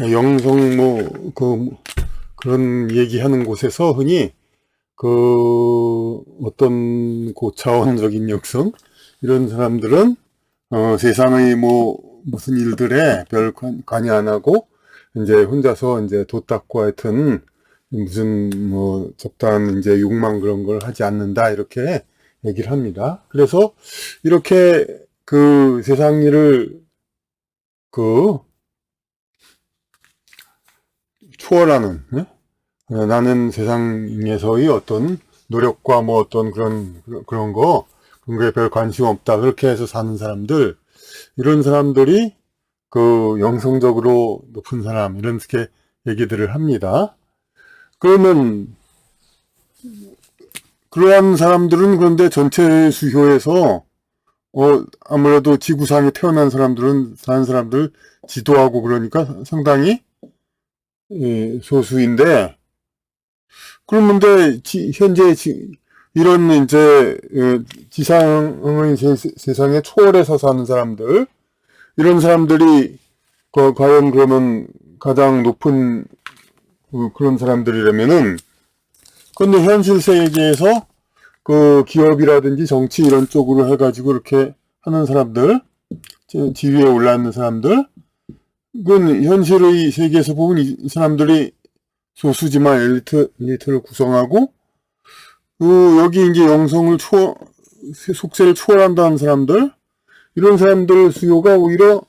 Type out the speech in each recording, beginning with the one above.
영성 그런 얘기하는 곳에서 흔히 어떤 고차원적인 역성 이런 사람들은 세상의 무슨 일들에 별 관여 안 하고 이제 혼자서 이제 도 닦고 하여튼 무슨 적당한 이제 욕망 그런 걸 하지 않는다 이렇게 얘기를 합니다. 그래서 이렇게 그 세상 일을 초월하는, 나는 세상에서의 어떤 노력과 어떤 그런 거에 별 관심 없다. 그렇게 해서 사는 사람들, 이런 사람들이 영성적으로 높은 사람, 이렇게 얘기들을 합니다. 그러면, 그러한 사람들은 그런데 전체 수효에서, 아무래도 지구상에 태어난 사는 사람들 지도하고 그러니까 상당히 소수인데, 그런데 현재 이런 이제 지상의 세상에 초월해서 사는 사람들, 이런 사람들이 과연 그러면 가장 높은 그런 사람들이라면은, 근데 현실 세계에서 기업이라든지 정치 이런 쪽으로 해가지고 이렇게 하는 사람들, 지위에 올라있는 사람들, 그건 현실의 세계에서 보면 이 사람들이 소수지만 엘리트를 구성하고, 여기 이제 속세를 초월한다는 사람들, 이런 사람들 수요가 오히려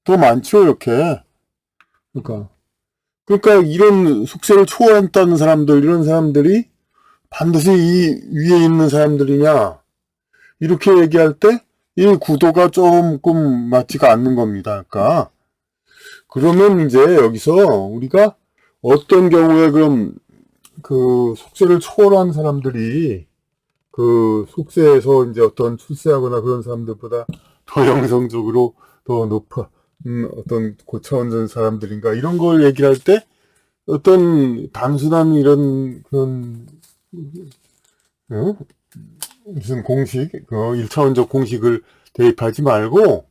더 많죠, 이렇게. 그러니까 이런 속세를 초월한다는 사람들, 이런 사람들이 반드시 이 위에 있는 사람들이냐, 이렇게 얘기할 때, 이 구도가 조금 맞지가 않는 겁니다. 그러니까. 그러면 이제 여기서 우리가 어떤 경우에 그럼 속세를 초월한 사람들이 속세에서 이제 어떤 출세하거나 그런 사람들보다 더 영성적으로 더 높은 어떤 고차원적 사람들인가 이런 걸 얘기를 할 때 어떤 단순한 이런 그런 무슨 공식, 1차원적 공식을 대입하지 말고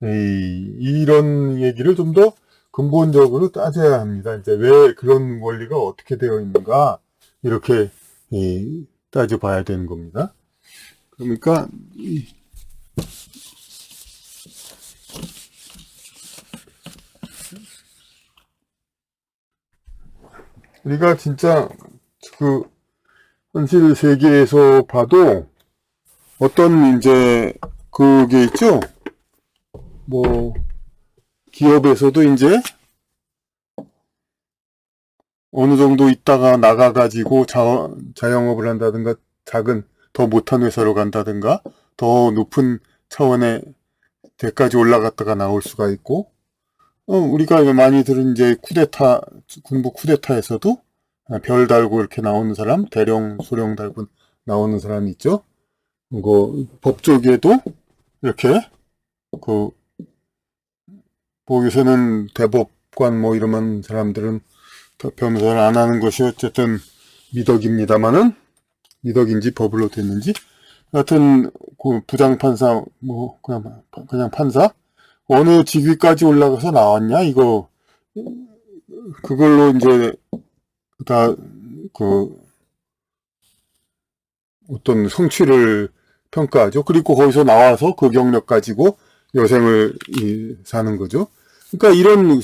이런 얘기를 좀 더 근본적으로 따져야 합니다. 이제 왜 그런 원리가 어떻게 되어 있는가 이렇게 따져봐야 되는 겁니다. 그러니까 우리가 진짜 현실 세계에서 봐도 어떤 이제 그게 있죠. 기업에서도 이제 어느 정도 있다가 나가가지고 자영업을 한다든가 더 못한 회사로 간다든가 더 높은 차원의 데까지 올라갔다가 나올 수가 있고, 우리가 많이 들은 이제 군부 쿠데타에서도 별 달고 이렇게 나오는 사람, 대령, 소령 달고 나오는 사람이 있죠. 법 쪽에도 이렇게, 요새는 대법관 이런 사람들은 변호사를 안 하는 것이 어쨌든 미덕입니다만은, 미덕인지 법으로 됐는지, 하여튼, 부장판사, 그냥 판사? 어느 직위까지 올라가서 나왔냐, 이거, 그걸로 이제, 어떤 성취를 평가하죠. 그리고 거기서 나와서 그 경력 가지고 여생을 사는 거죠. 그러니까 이런,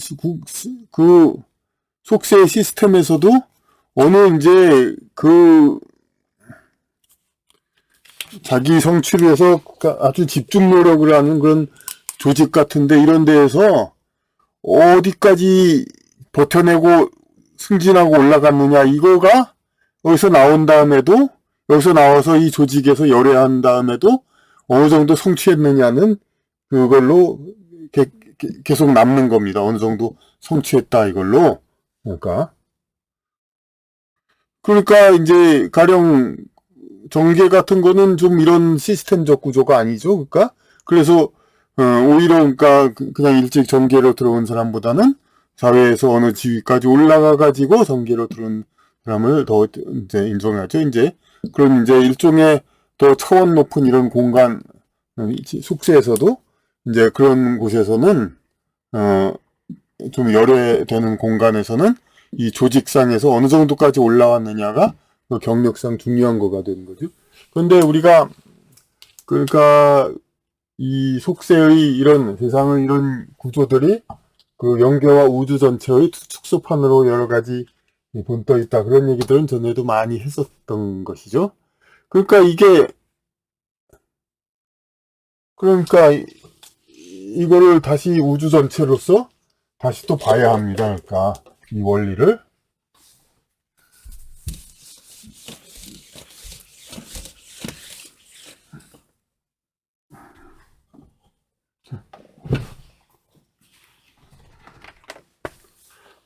속세 시스템에서도 어느 이제 자기 성취를 위해서 아주 집중 노력을 하는 그런 조직 같은데 이런 데에서 어디까지 버텨내고 승진하고 올라갔느냐 이거가 여기서 나온 다음에도 여기서 나와서 이 조직에서 열애한 다음에도 어느 정도 성취했느냐는 그걸로 계속 남는 겁니다. 어느 정도 성취했다 이걸로. 그러니까 이제 가령 정계 같은 거는 좀 이런 시스템적 구조가 아니죠. 그래서 오히려 그냥 일찍 정계로 들어온 사람보다는 사회에서 어느 지위까지 올라가 가지고 정계로 들어온 사람을 더 이제 인정하죠. 이제 그런 이제 일종의 더 차원 높은 이런 공간 숙소에서도 이제 그런 곳에서는 좀 열애되는 공간에서는 이 조직상에서 어느 정도까지 올라왔느냐가 그 경력상 중요한 거가 되는 거죠. 그런데 우리가 그러니까 이 속세의 이런 세상의 이런 구조들이 그 영계와 우주 전체의 축소판으로 여러 가지 본떠 있다. 그런 얘기들은 전에도 많이 했었던 것이죠. 그러니까 이거를 다시 우주 전체로서 다시 또 봐야 합니다. 그러니까 이 원리를.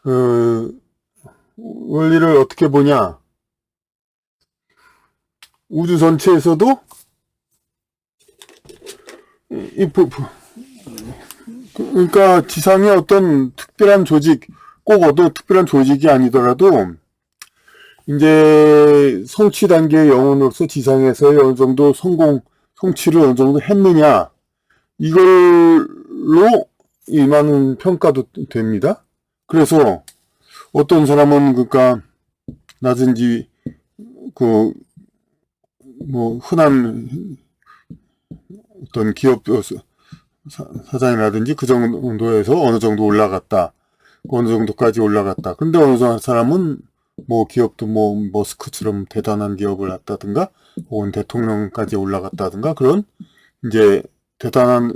그 원리를 어떻게 보냐? 우주 전체에서도 그러니까 지상의 어떤 특별한 조직, 꼭 어떤 특별한 조직이 아니더라도 이제 성취 단계의 영혼으로서 지상에서의 어느 정도 성취를 어느 정도 했느냐, 이걸로 임하는 평가도 됩니다. 그래서 어떤 사람은 그러니까 나든지 흔한 어떤 기업 사장이라든지 그 정도에서 어느 정도 올라갔다. 어느 정도까지 올라갔다. 근데 어느 사람은 기업도 머스크처럼 대단한 기업을 했다든가 혹은 대통령까지 올라갔다든가 그런 이제 대단한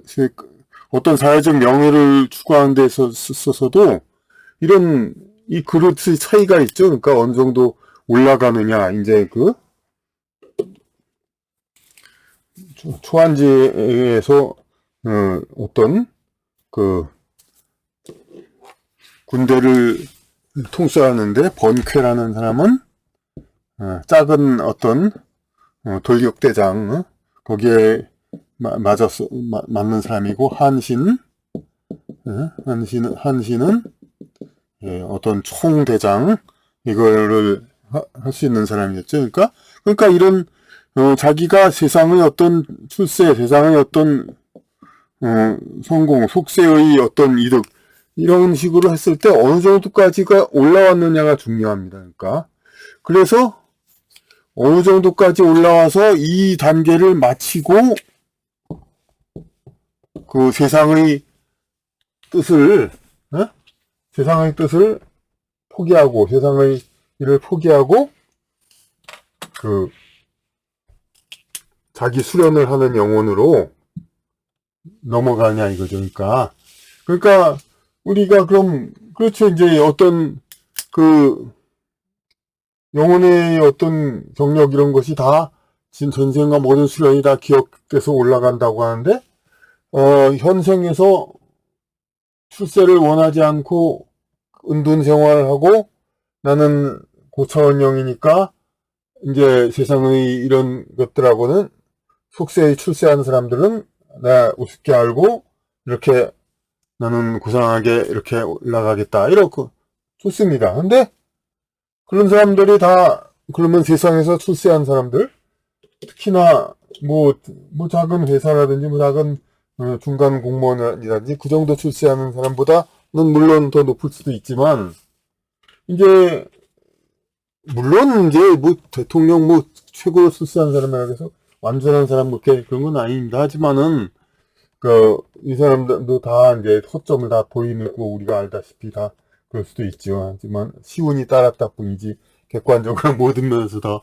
어떤 사회적 명예를 추구하는 데 있어서도 이런 이 그릇의 차이가 있죠. 그러니까 어느 정도 올라가느냐, 이제 그 초한지에서 어떤 그 군대를 통수하는데 번쾌라는 사람은 작은 어떤 돌격대장 거기에 맞는 사람이고 한신은 어떤 총대장 이거를 할 수 있는 사람이었죠. 그러니까 이런 자기가 세상의 어떤 출세, 세상의 어떤 성공, 속세의 어떤 이득 이런 식으로 했을 때 어느 정도까지가 올라왔느냐가 중요합니다. 그러니까 그래서 어느 정도까지 올라와서 이 단계를 마치고 그 세상의 뜻을 포기하고 세상의 일을 포기하고 그 자기 수련을 하는 영혼으로 넘어가냐 이거죠. 그러니까 우리가 그렇죠. 이제 어떤 그 영혼의 어떤 경력 이런 것이 다 전생과 모든 수련이 다 기억돼서 올라간다고 하는데 현생에서 출세를 원하지 않고 은둔 생활을 하고 나는 고차원령이니까 이제 세상의 이런 것들하고는 속세에 출세하는 사람들은 내가 우습게 알고 이렇게 나는 고상하게 이렇게 올라가겠다 이렇게 좋습니다. 근데 그런 사람들이 다 그러면 세상에서 출세한 사람들 특히나 작은 회사라든지 작은 중간 공무원이라든지 그 정도 출세하는 사람보다는 물론 더 높을 수도 있지만 이제 물론 이제 대통령 최고로 출세한 사람이라고 해서 완전한 사람 그런 건 아닙니다. 하지만은 이 사람들도 다 이제 허점을 다 보이는 거 우리가 알다시피 다 그럴 수도 있죠. 하지만 시운이 따랐다 뿐이지 객관적으로 모든 면에서 다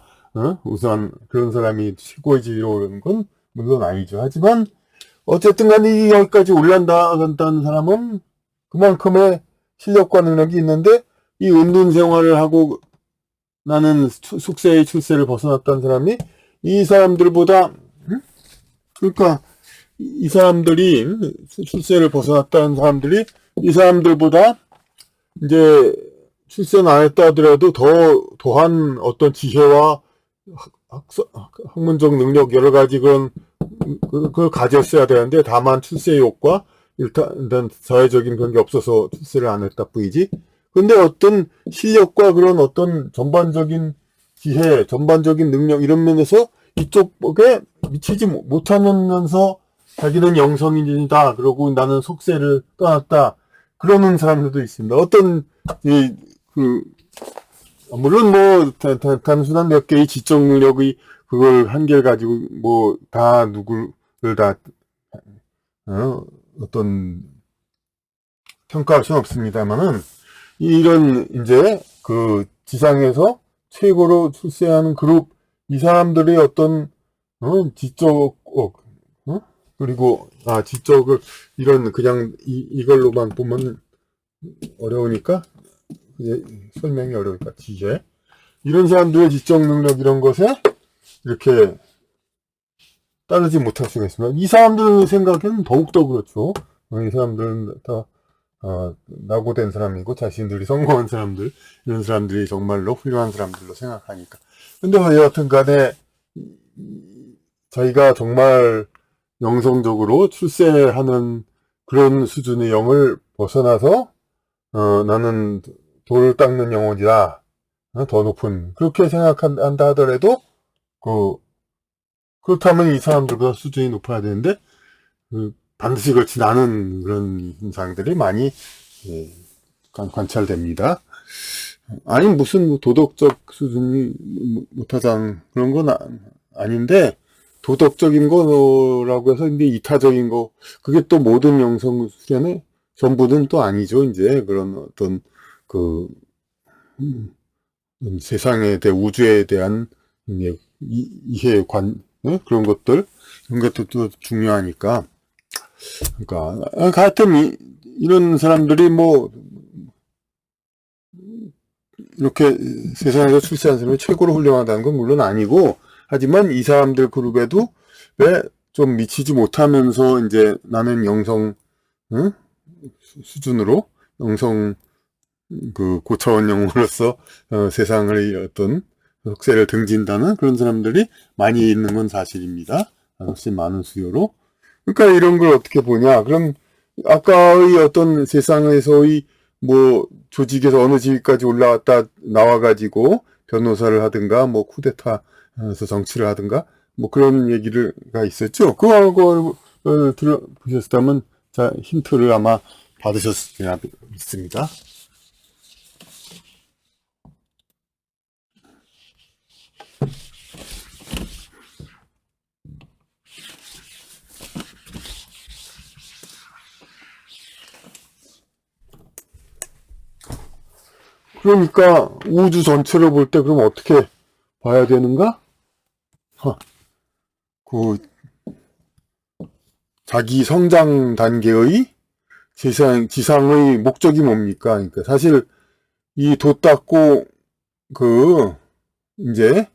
우선 그런 사람이 최고의 지위로 오르는 건 물론 아니죠. 하지만 어쨌든 간에 여기까지 올라간다는 사람은 그만큼의 실력과 능력이 있는데 이 은둔 생활을 하고 나는 속세의 출세를 벗어났다는 사람이 이 사람들보다 그러니까 이 사람들이 출세를 벗어났다는 사람들이 이 사람들보다 이제 출세는 안 했다 하더라도 더한 어떤 지혜와 학문적 능력 여러 가지 그걸 가졌어야 되는데 다만 출세 욕과 일단 사회적인 그런 게 없어서 출세를 안 했다 뿐이지. 근데 어떤 실력과 그런 어떤 전반적인 지혜, 전반적인 능력 이런 면에서 이쪽에 미치지 못하면서 자기는 영성인이다. 그러고 나는 속세를 떠났다. 그러는 사람들도 있습니다. 어떤, 물론 뭐, 단순한 몇 개의 지적 능력의 그걸 한계를 가지고 뭐, 다 누구를 다, 어떤, 평가할 수는 없습니다만은, 이런, 이제, 그, 지상에서 최고로 출세하는 그룹, 이 사람들의 어떤, 지적, 그리고, 지적을, 이런, 그냥, 이걸로만 보면 어려우니까, 이제 설명이 어려우니까, 지혜. 이런 사람들의 지적 능력 이런 것에 이렇게 따르지 못할 수가 있습니다. 이 사람들 생각에는 더욱더 그렇죠. 이 사람들은 다, 낙오된 사람이고, 자신들이 성공한 사람들, 이런 사람들이 정말로 훌륭한 사람들로 생각하니까. 근데 여하튼 간에, 자기가 정말 영성적으로 출세하는 그런 수준의 영을 벗어나서, 나는 돌을 닦는 영혼이다. 더 높은. 그렇게 생각한다 하더라도, 그렇다면 이 사람들보다 수준이 높아야 되는데, 반드시 그렇지 않은 그런 현상들이 많이, 관찰됩니다. 아니, 무슨 도덕적 수준이 못하다 그런 건 아닌데, 도덕적인 거라고 해서 이제 이타적인 거, 그게 또 모든 영성 수련의 전부는 또 아니죠. 이제 그런 어떤, 세상에 대해, 우주에 대한 이해관, 그런 것들, 이런 것들도 중요하니까. 그러니까, 하여튼, 이런 사람들이 뭐, 이렇게 세상에서 출세한 사람이 최고로 훌륭하다는 건 물론 아니고, 하지만 이 사람들 그룹에도 왜 좀 미치지 못하면서 이제 나는 영성, 수준으로, 영성, 고차원 영웅으로서, 세상의 어떤 속세를 등진다는 그런 사람들이 많이 있는 건 사실입니다. 훨씬 많은 수요로. 그러니까 이런 걸 어떻게 보냐. 그럼, 아까의 어떤 세상에서의 뭐, 조직에서 어느 지위까지 올라왔다 나와가지고, 변호사를 하든가, 뭐, 쿠데타에서 정치를 하든가, 뭐, 그런 얘기가 있었죠. 그걸 들어보셨다면, 자, 힌트를 아마 받으셨으리라 믿습니다. 그러니까 우주 전체를 볼 때 그럼 어떻게 봐야 되는가? 자기 성장 단계의 지상의 목적이 뭡니까? 그러니까 사실 이 돛 닦고 이제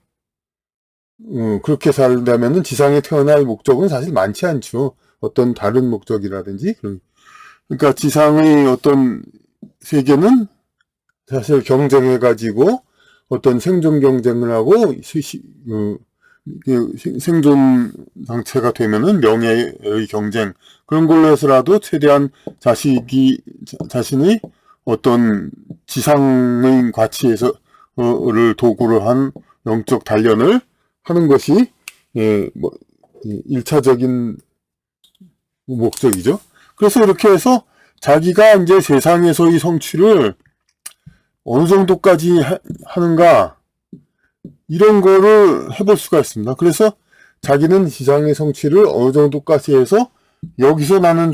그렇게 살다면은 지상에 태어날 목적은 사실 많지 않죠. 어떤 다른 목적이라든지 그러니까 지상의 어떤 세계는 사실 경쟁해가지고 어떤 생존 경쟁을 하고 생존 상태가 되면은 명예의 경쟁 그런 걸로 해서라도 최대한 자신의 어떤 지상의 가치에서 를 도구로 한 영적 단련을 하는 것이 뭐 1차적인 목적이죠. 그래서 이렇게 해서 자기가 이제 세상에서의 성취를 어느 정도까지 하는가 이런 거를 해볼 수가 있습니다. 그래서 자기는 지상의 성취를 어느 정도까지 해서 여기서 나는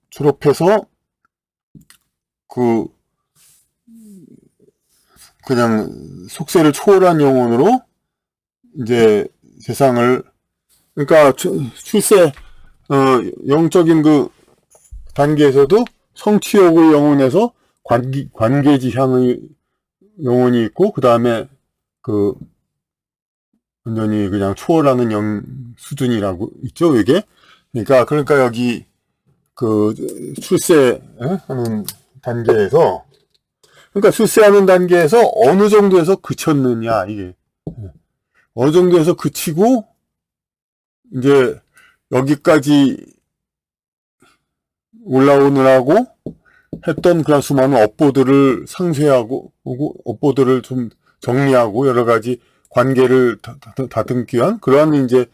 졸업해서 그냥 속세를 초월한 영혼으로 이제 세상을 그러니까 출세 영적인 그 단계에서도 성취욕의 영혼에서 관계지향의 영혼이 있고 그 다음에 완전히 그냥 초월하는 수준이라고 있죠, 이게. 그러니까 여기 출세하는 단계에서 그러니까 출세하는 단계에서 어느 정도에서 그쳤느냐, 이게. 어느 정도에서 그치고 이제 여기까지 올라오느라고 했던 그런 수많은 업보들을 상쇄하고 업보들을 좀 정리하고 여러 가지 관계를 다듬기 위한 그러한 이제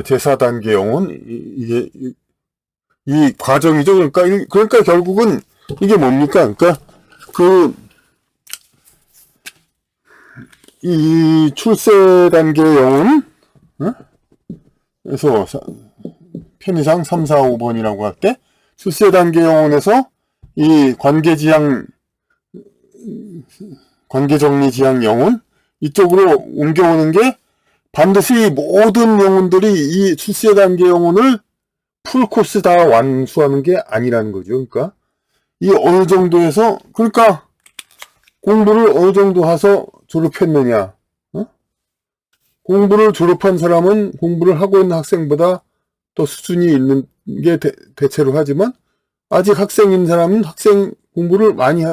제사 단계 영혼 이게 이 과정이죠. 그러니까 결국은 이게 뭡니까? 그러니까 이 출세 단계 영혼, 어? 그래서 편의상 3, 4, 5번이라고 할 때 출세 단계 영혼에서 이 관계정리 지향 영혼 이쪽으로 옮겨오는 게 반드시 모든 영혼들이 이 출세 단계 영혼을 풀코스 다 완수하는 게 아니라는 거죠. 그러니까 이 어느 정도에서, 그러니까 공부를 어느 정도 해서 졸업했느냐, 어? 공부를 졸업한 사람은 공부를 하고 있는 학생보다 더 수준이 있는 게 대체로 하지만, 아직 학생인 사람은 학생 공부를 많이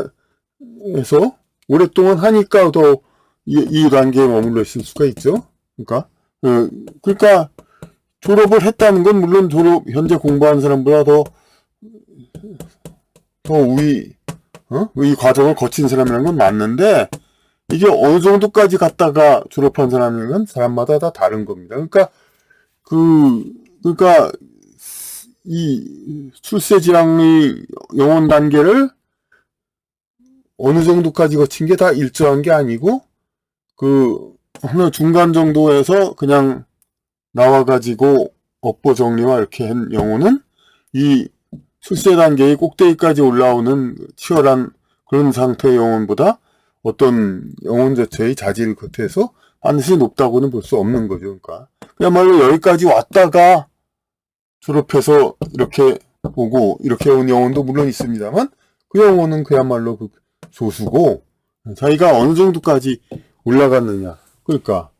해서 오랫동안 하니까 더 이 단계에 머물러 있을 수가 있죠. 그러니까 졸업을 했다는 건 물론 현재 공부하는 사람보다 더 이 과정을 거친 사람이라는 건 맞는데, 이게 어느 정도까지 갔다가 졸업한 사람이면 사람마다 다 다른 겁니다. 그러니까 이 출세지향의 영혼 단계를 어느 정도까지 거친 게 다 일정한 게 아니고, 어느 중간 정도에서 그냥 나와가지고 업보 정리와 이렇게 한 영혼은 이 출세 단계의 꼭대기까지 올라오는 치열한 그런 상태의 영혼보다 어떤 영혼 자체의 자질 겉에서 반드시 높다고는 볼 수 없는 거죠. 그러니까 그야말로 여기까지 왔다가 졸업해서 이렇게 오고 이렇게 온 영혼도 물론 있습니다만, 그 영혼은 그야말로 소수고, 자기가 어느 정도까지 올라갔느냐. 그러니까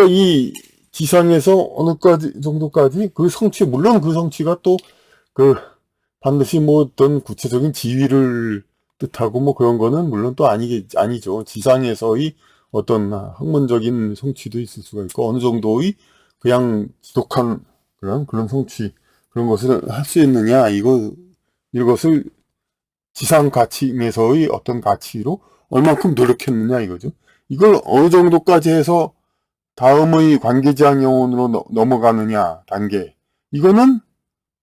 이 지상에서 어느 정도까지 그 성취, 물론 그 성취가 또 반드시 뭐 어떤 구체적인 지위를 뜻하고 뭐 그런 거는 물론 또 아니죠. 지상에서의 어떤 학문적인 성취도 있을 수가 있고, 어느 정도의 그냥 지독한 그런 성취, 그런 것을 할 수 있느냐, 이것을 지상 가치에서의 어떤 가치로 얼만큼 노력했느냐 이거죠. 이걸 어느 정도까지 해서 다음의 관계지향 영혼으로 넘어가느냐 단계, 이거는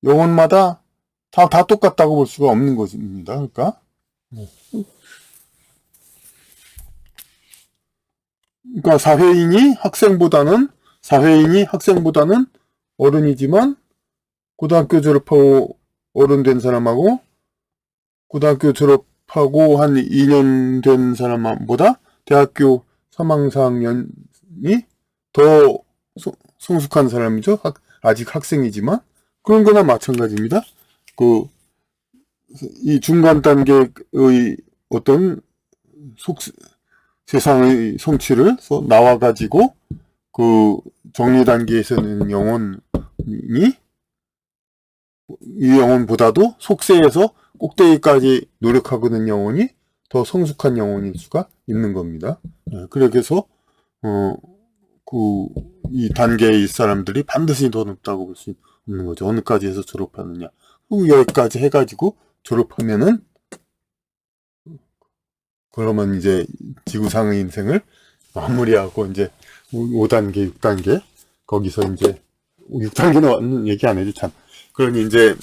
영혼마다 다 똑같다고 볼 수가 없는 것입니다. 그러니까 사회인이 학생보다는 어른이지만, 고등학교 졸업하고 어른 된 사람하고 고등학교 졸업하고 한 2년 된 사람보다 대학교 3학년, 4학년이 더 성숙한 사람이죠. 아직 학생이지만. 그런 거나 마찬가지입니다. 이 중간 단계의 어떤 세상의 성취를 나와가지고 정리 단계에서는 영혼이 이 영혼보다도 속세에서 꼭대기까지 노력하고 있는 영혼이 더 성숙한 영혼일 수가 있는 겁니다. 그래서 이 단계의 사람들이 반드시 더 높다고 볼 수 있는 거죠. 어느까지 해서 졸업하느냐. 여기까지 해가지고 졸업하면은, 그러면 이제 지구상의 인생을 마무리하고 이제 5단계, 6단계, 거기서 이제 6단계는 얘기 안 해도 참. 그러니 이제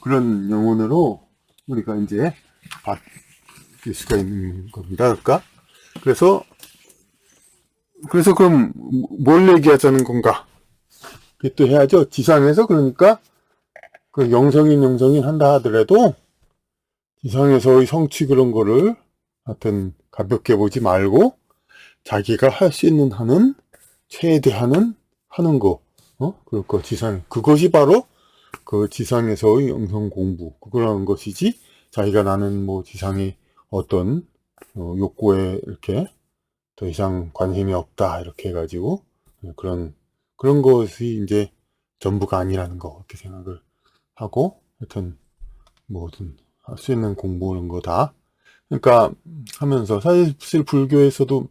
그런 영혼으로 우리가 이제 바뀔 수가 있는 겁니다. 그러니까 그래서 그럼 뭘 얘기하자는 건가? 그게 또 해야죠. 지상에서, 그러니까 영성인 한다 하더라도 지상에서의 성취 그런 거를 하여튼 가볍게 보지 말고, 자기가 할 수 있는 한은 최대한은 하는 거. 그것이 바로 지상에서의 영성 공부, 그거라는 것이지, 자기가 나는 뭐 지상의 어떤 욕구에 이렇게 더 이상 관심이 없다 이렇게 해가지고 그런 것이 이제 전부가 아니라는 거, 이렇게 생각을 하고, 하여튼 뭐든 할 수 있는 공부는 거 다, 그러니까 하면서, 사실 불교에서도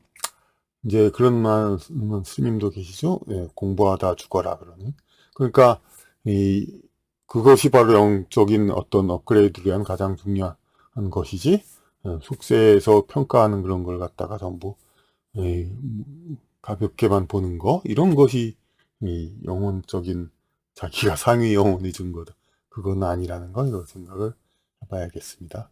이제 그런 말 스님도 계시죠. 공부하다 죽어라 그러는. 그러니까 그것이 바로 영적인 어떤 업그레이드를 위한 가장 중요한 것이지, 속세에서 평가하는 그런 걸 갖다가 전부 가볍게만 보는 거, 이런 것이 이 영혼적인 자기가 상위 영혼이 준 거다. 그건 아니라는 걸 생각을 해봐야겠습니다.